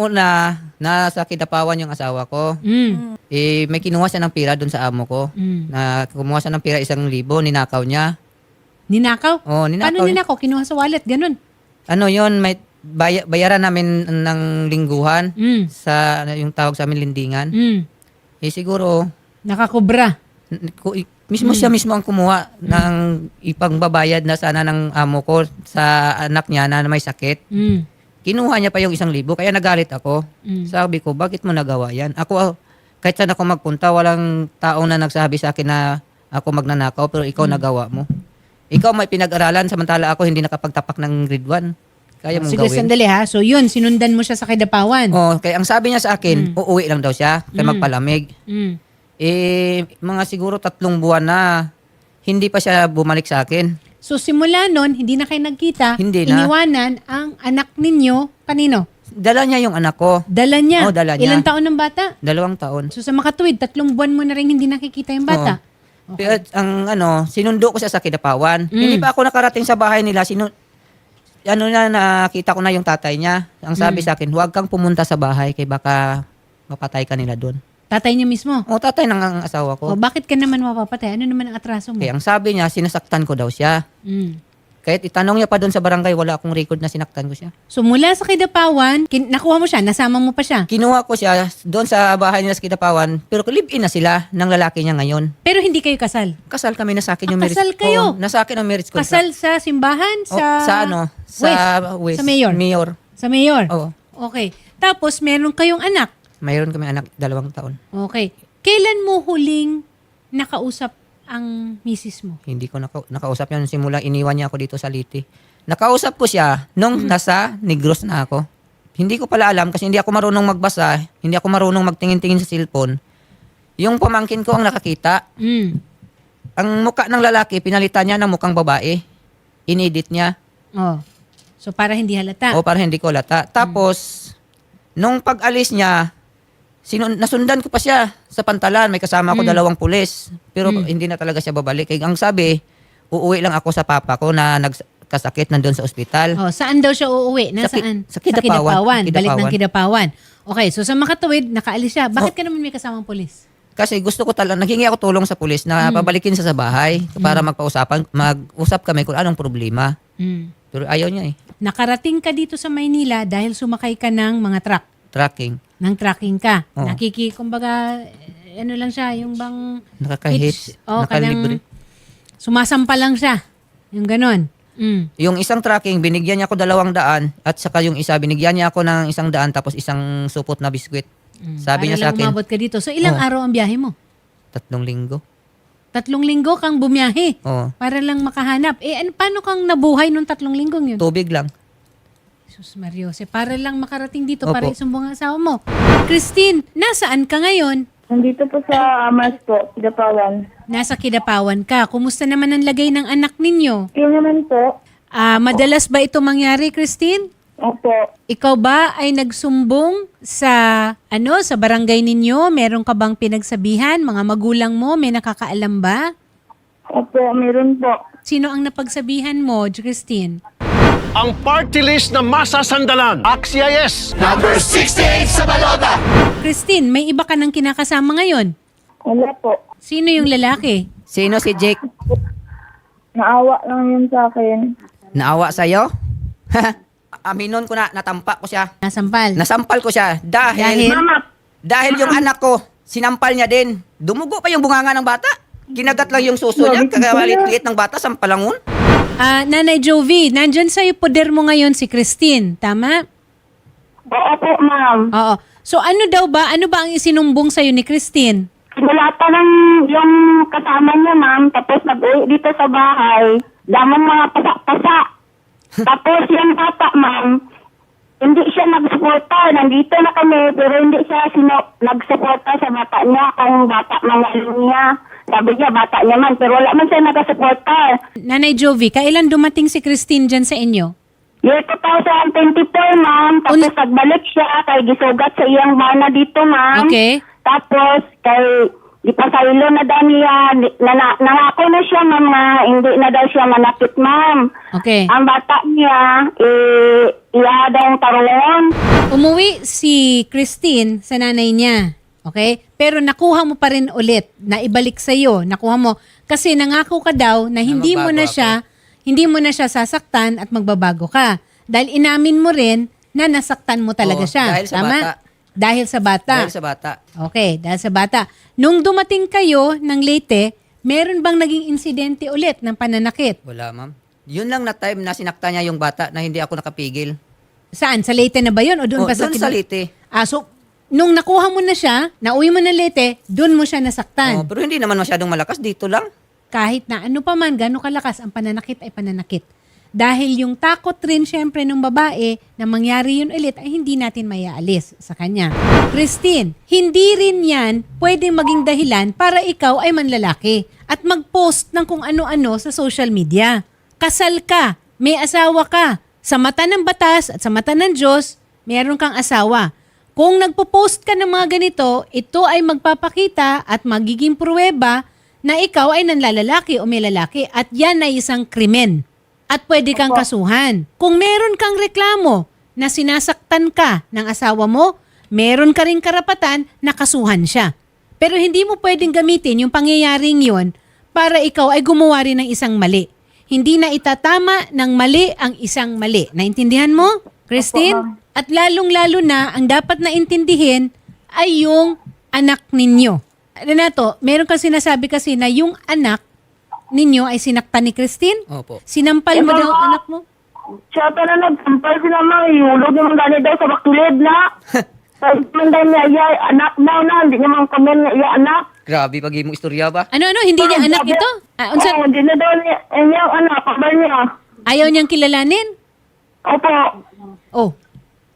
una, nasa Kidapawan yung asawa ko. May kinuha siya ng pira doon sa amo ko. Na kumuha siya ng pira 1,000, ninakaw niya. Ninakaw? Oo, ninakaw. Paano ninakaw? Kinuha sa wallet, ganun. Ano yun, may bayaran namin ng lingguhan sa yung tawag sa amin lindingan. Siguro, Nakakubra. mismo siya mismo ang kumuha ng ipangbabayad na sana ng amo ko sa anak niya na may sakit. Kinuha niya pa yung 1,000, kaya nagalit ako. Sabi ko, bakit mo nagawa yan? Ako, kahit saan ako magpunta, walang tao na nagsabi sa akin na ako magnanakaw, pero ikaw nagawa mo. Ikaw may pinag-aralan, samantala ako hindi nakapagtapak ng grade 1. Kaya mong Sige, gawin. sandali ha. So yun, sinundan mo siya sa Kidapawan. Kaya ang sabi niya sa akin, uuwi lang daw siya, kaya magpalamig. Mga siguro 3 buwan na, hindi pa siya bumalik sa akin. So simula nun, hindi na kayo nagkita, Hindi na. iniwanan ang anak ninyo, kanino? Dala niya yung anak ko. Dala niya. Oo, dala niya. Ilang taon ng bata? 2 taon. So sa makatuwid, 3 buwan mo na rin hindi nakikita yung bata. Pero ang sinundo ko siya sa Kidapawan. Hindi pa ako nakarating sa bahay nila. Nakita ko na yung tatay niya. Ang sabi sa akin, huwag kang pumunta sa bahay kay baka mapatay ka nila doon. Tatay niya mismo? Tatay ng asawa ko. O bakit ka naman mapapatay? Ano naman ang atraso mo? Kaya ang sabi niya, sinasaktan ko daw siya. Kahit itanong niya pa doon sa barangay, wala akong record na sinaktan ko siya. So mula sa Kidapawan, nakuha mo siya, nasama mo pa siya. Kinuha ko siya doon sa bahay nila sa Kidapawan, pero live-in na sila ng lalaki niya ngayon. Pero hindi kayo kasal? Kasal kami, nasa akin yung marriage. kasal kayo? Nasa akin ang marriage contract. Kasal sa simbahan? Sa West. Sa mayor? Mayor. Sa mayor? Oo. Okay. Tapos meron kayong anak? Mayroon kami anak, 2 taon. Okay. Kailan mo huling nakausap ang misis mo? Hindi ko nakausap yan simula iniwan niya ako dito sa Liti. Nakausap ko siya nung nasa Negros na ako. Hindi ko pala alam kasi hindi ako marunong magbasa, hindi ako marunong magtingin-tingin sa cellphone. Yung pamangkin ko ang nakakita. Ang mukha ng lalaki, pinalitan niya ng mukhang babae. Inedit niya. Oh. So para hindi halata? Para hindi ko halata. Tapos, nung pag-alis niya, nasundan ko pa siya sa Pantalan. May kasama ako 2 pulis. Pero hindi na talaga siya babalik. Kaya ang sabi, uuwi lang ako sa papa ko na nagkasakit nandun sa ospital. Saan daw siya uuwi? Nasaan? Sa Kidapawan. Balik ng Kidapawan. Okay, so sa makatuwid, nakaalis siya. Bakit ka naman may kasamang pulis? Kasi gusto ko talaga, naghingi ako tulong sa pulis na pabalikin siya sa bahay para mag-usap kami kung anong problema. Pero ayaw niya eh. Nakarating ka dito sa Maynila dahil sumakay ka ng mga truck. Tracking. Nang tracking ka. Oo. Kumbaga, ano lang siya, yung bang... Nakaka-hit. Nakalibre. Sumasampa lang siya. Yung ganon. Yung isang tracking, binigyan niya ako 200 at saka yung isa, binigyan niya ako ng 100 tapos isang supot na biskwit. Sabi niya sa akin, umabot ka dito. So ilang araw ang biyahe mo? 3 linggo. 3 linggo kang bumiyahe. Oo. Para lang makahanap. Paano kang nabuhay nung 3 linggong yun? Tubig lang. Jesus Mariose, para lang makarating dito Opo. para isumbong ang asawa mo. Christine, nasaan ka ngayon? Nandito po sa Amas po, Kidapawan. Nasa Kidapawan ka. Kumusta naman ang lagay ng anak ninyo? Yun naman po. Madalas ba ito mangyari, Christine? Opo. Ikaw ba ay nagsumbong sa sa barangay ninyo? Meron ka bang pinagsabihan? Mga magulang mo, may nakakaalam ba? Opo, meron po. Sino ang napagsabihan mo, Christine? Ang party list na masasandalan. AXIS! Number 68 sa balota. Christine, may iba ka nang kinakasama ngayon. Wala po. Sino yung lalaki? Sino si Jake? Naawa lang yun sa akin. Naawa sa'yo? Aminon ko na, natampa ko siya. Nasampal. Nasampal ko siya Dahil? dahil yung anak ko, sinampal niya din. Dumugo pa yung bunganga ng bata. Kinagat lang yung suso niya, kagalit-liit ng bata, sampalangon. Nanay Jovi, nandyan sa'yo poder mo ngayon si Christine, tama? Oo po, ma'am. Oo. So ano ba ang isinumbong sa'yo ni Christine? Wala pa lang yung kasama niya, ma'am. Tapos nag-uwi dito sa bahay. Damang mga pasak-pasak. Tapos yung bata, ma'am, hindi siya nag-suporta. Nandito na kami, pero hindi siya nag-suporta sa bata niya kung bata man niya. Sabi niya, bata niya man, pero wala man siya nag-suporta. Nanay Jovi, kailan dumating si Christine dyan sa inyo? Year 2024, ma'am. Tapos nagbalik siya kay gisugat sa iyang mana dito, ma'am. Okay. Tapos kay di pa sa ilo na daw niya, nangako na siya, ma'am, na hindi na daw siya manakit, ma'am. Okay. Ang bata niya, iya daw tarungon. Umuwi si Christine sa nanay niya. Okay? Pero nakuha mo pa rin ulit na ibalik sa iyo. Nakuha mo kasi nangako ka daw na hindi mo na siya sasaktan at magbabago ka. Dahil inamin mo rin na nasaktan mo talaga Oo, siya. dahil sa Tama? bata. Dahil sa bata. Dahil sa bata. Okay, dahil sa bata. Nung dumating kayo ng Leyte, meron bang naging insidente ulit ng pananakit? Wala, ma'am. Yun lang na time na sinakta niya yung bata na hindi ako nakapigil. Saan? Sa Leyte na ba yun? O doon pa sa doon sa Leyte. So, nung nakuha mo na siya, nauwi mo ng Leyte, doon mo siya nasaktan. Pero hindi naman masyadong malakas. Dito lang. Kahit na ano pa man, gano'ng kalakas, ang pananakit ay pananakit. Dahil yung takot rin syempre ng babae na mangyari yun ulit ay hindi natin mayaalis sa kanya. Christine, hindi rin yan pwedeng maging dahilan para ikaw ay manlalaki at mag-post ng kung ano-ano sa social media. Kasal ka, may asawa ka. Sa mata ng batas at sa mata ng Diyos, meron kang asawa. Kung nagpo-post ka ng mga ganito, ito ay magpapakita at magiging pruweba na ikaw ay nanlalalaki o may lalaki at yan ay isang krimen. At pwede kang kasuhan. Kung meron kang reklamo na sinasaktan ka ng asawa mo, meron ka ring karapatan na kasuhan siya. Pero hindi mo pwedeng gamitin yung pangyayaring yon para ikaw ay gumawa rin ng isang mali. Hindi na itatama ng mali ang isang mali. Naintindihan mo, Christine? At lalong-lalo na, ang dapat na intindihin ay yung anak ninyo. Renato, meron kang sinasabi kasi na yung anak ninyo ay sinaktan ni Christine? Opo. Sinampal mo daw ang anak mo? Siya pa na nagsampal sila mga iulog naman gani daw sa baktulid na. Sa man daw niya, iya, anak daw na, hindi naman kami na iya anak. Grabe, pag mo istorya ba? Ano, hindi niya anak ito? Oo, hindi na daw niya, niya anak, kabar niya. Ayaw niyang kilalanin? Opo. Oh,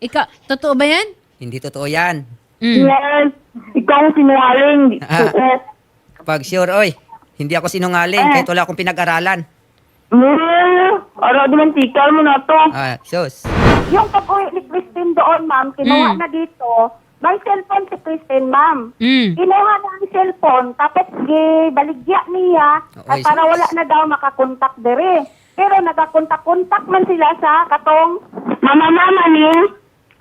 ikaw, totoo ba yan? Hindi totoo yan. Yes. Ikaw ang sinungaling. Pag sure, oy. Hindi ako sinungaling kahit wala akong pinag-aralan. Araw din tikal mo na to. Sus. Yung pag-uwi ni Christine doon, ma'am, kinuha na dito. May cellphone si Christine, ma'am. Kinuha na ang cellphone, tapos baligya niya at Okay, para wala na daw makakontak dire. Pero nagakontak-kontak man sila sa katong mama-mama ni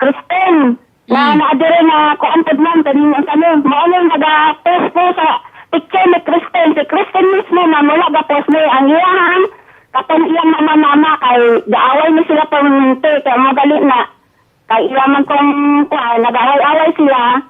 Christine. Na naadire na kuantad man, tanin ang kami. Maunang nag-post po sa picture ni Christine. Si Christine mismo, ma'am, wala ga-post ni ang iyahan. Katong iyang mama-mama, kay gaaway na sila pamunti, kaya magali na. Kay iyaman kong nag-away-away sila,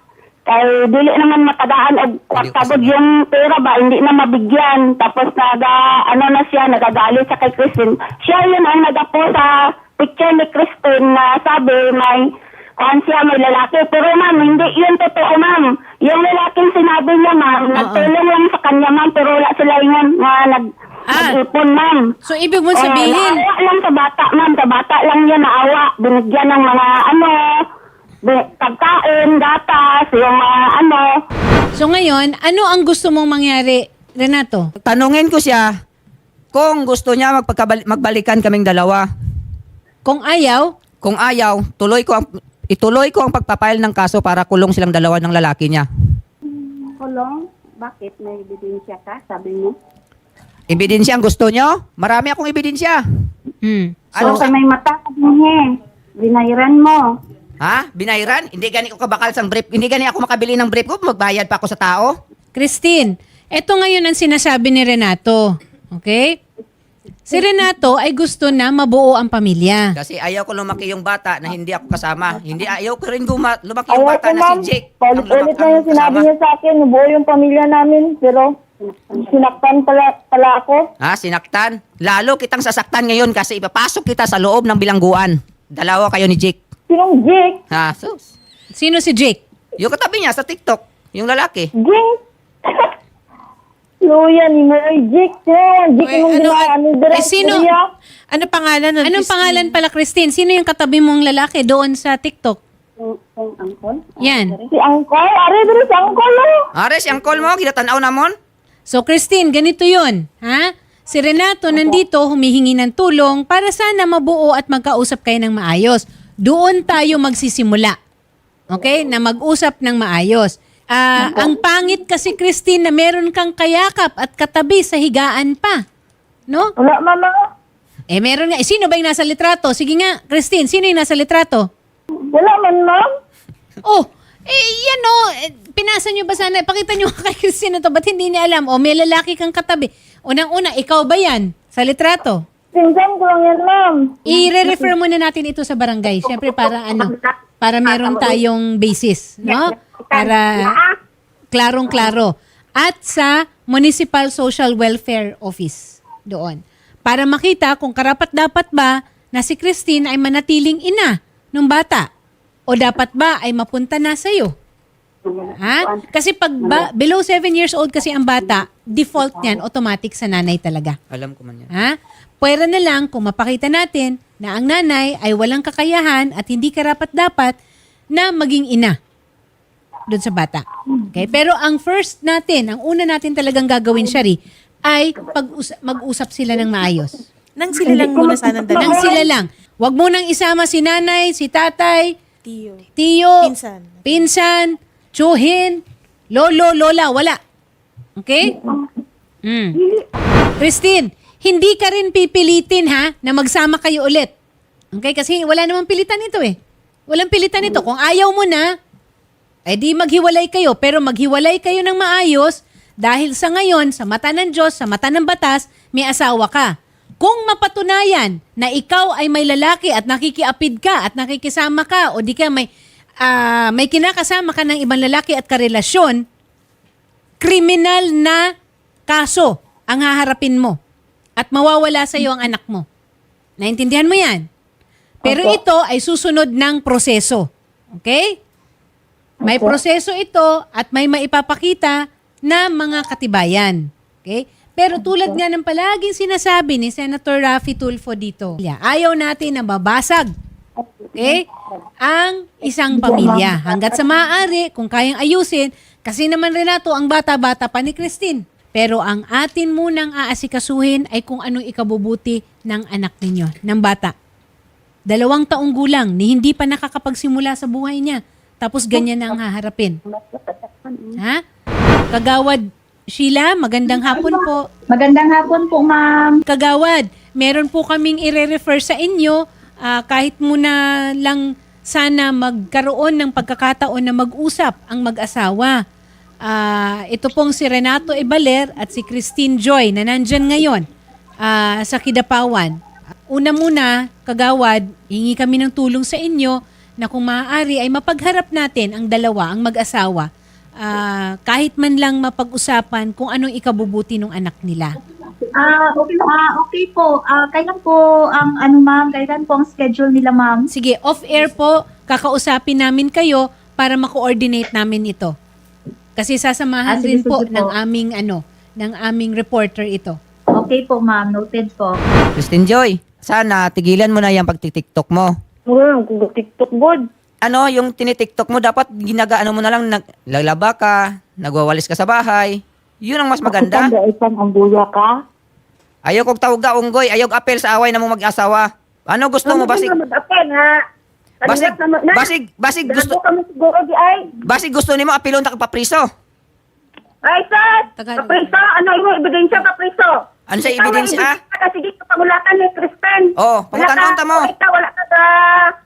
kay dili naman matadaan o kwartagod yung pera ba, hindi na mabigyan. Tapos na siya, nagagalit sa kay Christine. Siya yun ang nag-post sa picture ni Christine na sabi may siya may lalaki. Pero ma'am, hindi yun totoo, ma'am. Yung lalaking sinabi niya, ma'am, nagtulong lang sa kanya, ma'am, pero wala sila yun na nag-ipon, ma'am. So, ibig mo sabihin... naawa lang sa bata, ma'am. Sa bata lang niya naawa. Binigyan ng mga pagkain, gatas, yung mga So, ngayon, ano ang gusto mong mangyari, Renato? Tanungin ko siya kung gusto niya magbalikan kaming dalawa. Kung ayaw, Kung ayaw, ituloy ko ang pagpapail ng kaso para kulong silang dalawa ng lalaki niya. Kulong? Bakit? May ebidensya ka, sabi mo? Ebidensya ang gusto niyo? Marami akong ebidensya. So, may mata ka din binayran mo. Ha? Binayran? Hindi gani ko kabakal sang brief. Hindi gani ako makabili ng brief ko. Magbayad pa ako sa tao. Christine, eto ngayon ang sinasabi ni Renato. Okay? Si Renato ay gusto na mabuo ang pamilya. Kasi ayaw ko lumaki yung bata na hindi ako kasama. Hindi ayaw ko rin lumaki yung Ayaw bata ko, na ma'am. si Jake. Paulit-ulit na yung sinabi niya sa akin, nabuo yung pamilya namin, pero sinaktan pala ako. Ha? Sinaktan? Lalo kitang sasaktan ngayon kasi ipapasok kita sa loob ng bilangguan. Dalawa kayo ni Jake. Sinong Jake? Ha? Sus. Sino si Jake? Yung katabi niya sa TikTok. Yung lalaki. Jake? Luya ni Mary Jake. Jake yung sino? Ano pangalan ng Anong pangalan pala, Christine? Sino yung katabi mong lalaki doon sa TikTok? Angkol? Yan. Si Angkol? Are, dito si Angkol, Ares, yung call mo. Kinatanaw namon. So, Christine, ganito yun. Ha? Si Renato nandito humihingi ng tulong para sana mabuo at magkausap kayo ng maayos. Doon tayo magsisimula. Okay? Na mag-usap ng maayos. Ang pangit kasi, Christine, na meron kang kayakap at katabi sa higaan pa. No? Wala, mama. Meron nga. Sino ba yung nasa litrato? Sige nga, Christine, sino yung nasa litrato? Wala man, ma'am. Oh, yan o. Pinasa nyo ba sana? Pakita nyo kay Christine na to. Ba't hindi niya alam? O, may lalaki kang katabi. Unang-una, ikaw ba yan? Sa litrato? Pinsan ko lang yan, ma'am. I-refer muna natin ito sa barangay. Siyempre, para meron tayong basis, no? Para klarong-klaro. At sa Municipal Social Welfare Office doon. Para makita kung karapat-dapat ba na si Christine ay manatiling ina ng bata. O dapat ba ay mapunta na sa'yo? Ha? Kasi pag below 7 years old kasi ang bata, default niyan, automatic sa nanay talaga. Alam ko man yan. Ha? Pwera na lang kung mapakita natin na ang nanay ay walang kakayahan at hindi karapat-dapat na maging ina doon sa bata. Okay? Pero ang first natin, ang una natin talagang gagawin, Shari, ay mag-usap sila ng maayos. Nang sila lang muna sanang dalawa. Nang sila lang. Huwag mo nang isama si nanay, si tatay, Tiyo. tiyo, Pinsan. pinsan, tsuhin, lolo, lola, wala. Okay? Christine, hindi ka rin pipilitin ha na magsama kayo ulit. Okay? Kasi wala namang pilitan ito eh. Walang pilitan ito. Kung ayaw mo na, eh di maghiwalay kayo. Pero maghiwalay kayo ng maayos dahil sa ngayon, sa mata ng Diyos, sa mata ng batas, may asawa ka. Kung mapatunayan na ikaw ay may lalaki at nakikiapid ka at nakikisama ka o di ka may kinakasama ka ng ibang lalaki at karelasyon, kriminal na kaso ang haharapin mo at mawawala sa iyo ang anak mo. Naintindihan mo yan? Pero ito ay susunod ng proseso. Okay? May proseso ito at may maipapakita na mga katibayan. Okay? Pero tulad nga ng palaging sinasabi ni Senator Raffy Tulfo dito, ayaw natin na babasag, okay, ang isang pamilya. Hanggat sa maaari, kung kayang ayusin, kasi naman Renato, ang bata-bata pa ni Christine. Pero ang atin munang aasikasuhin ay kung anong ikabubuti ng anak ninyo, ng bata. 2 taong gulang, ni hindi pa nakakapagsimula sa buhay niya. Tapos ganyan na ang haharapin. Ha? Kagawad Sheila, magandang hapon po. Magandang hapon po, ma'am. Kagawad, meron po kaming i-refer sa inyo kahit muna lang sana magkaroon ng pagkakataon na mag-usap ang mag-asawa. Ito pong si Renato Ebaler at si Christine Joy na nandyan ngayon sa Kidapawan. Una muna, Kagawad, hingi kami ng tulong sa inyo na kung maaari ay mapagharap natin ang dalawa, ang mag-asawa, kahit man lang mapag-usapan kung anong ikabubuti ng anak nila. Okay po. Kailan po ang ma'am? Kailan po ang schedule nila, ma'am? Sige, off-air po, kakausapin namin kayo para ma-coordinate namin ito. Kasi sasamahan rin sige po po. ng aming reporter ito. Okay po, ma'am. Noted po. Christine Joy, sana tigilan mo na yung pagtitiktok mo. TikTok good. Ano, yung tinitiktok mo, dapat ginagaano mo na lang, naglalaba ka, nagwawalis ka sa bahay. Yun ang mas maganda. Isang ang buya ka. Ayaw kong tawag ka, unggoy. Ayaw apel sa away na mong mag-asawa. Ano gusto mo? Basig gusto, kami siguro di ay. basig gusto nimo apilon ta kapriso. Ay, sir! Tagalog. Kapriso! Ano yung ebidensya, kapriso? Ano sa ebidensya? Sige, pangulatan ni Kristen. Oo, pangutanhon ta mo. Wala ka sa...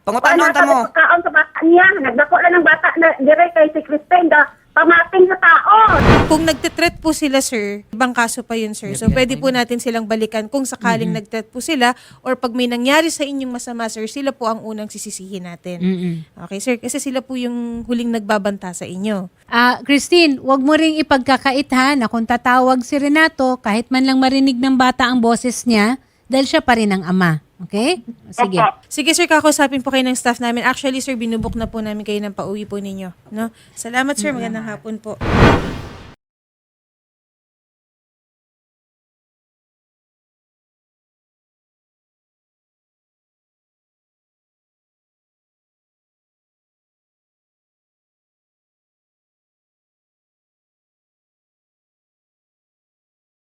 Pangutanhon ta mo. Pagkaon sa bata niya. Nagdako lang ng bata na dire kay si Kristen. Pamating sa tao. Kung nagtitreat po sila, sir, ibang kaso pa yun, sir. So, pwede po natin silang balikan kung sakaling nagtreat po sila or pag may nangyari sa inyong masama, sir, sila po ang unang sisisihin natin. Okay, sir? Kasi sila po yung huling nagbabanta sa inyo. Christine, wag mo ring ipagkakait ha na kung tatawag si Renato, kahit man lang marinig ng bata ang boses niya, dahil siya pa rin ang ama. Okay? Sige. Sige, sir, kakausapin po kayo ng staff namin. Actually, sir, binubok na po namin kayo ng pauwi po ninyo. No? Salamat, sir. Magandang hapon po.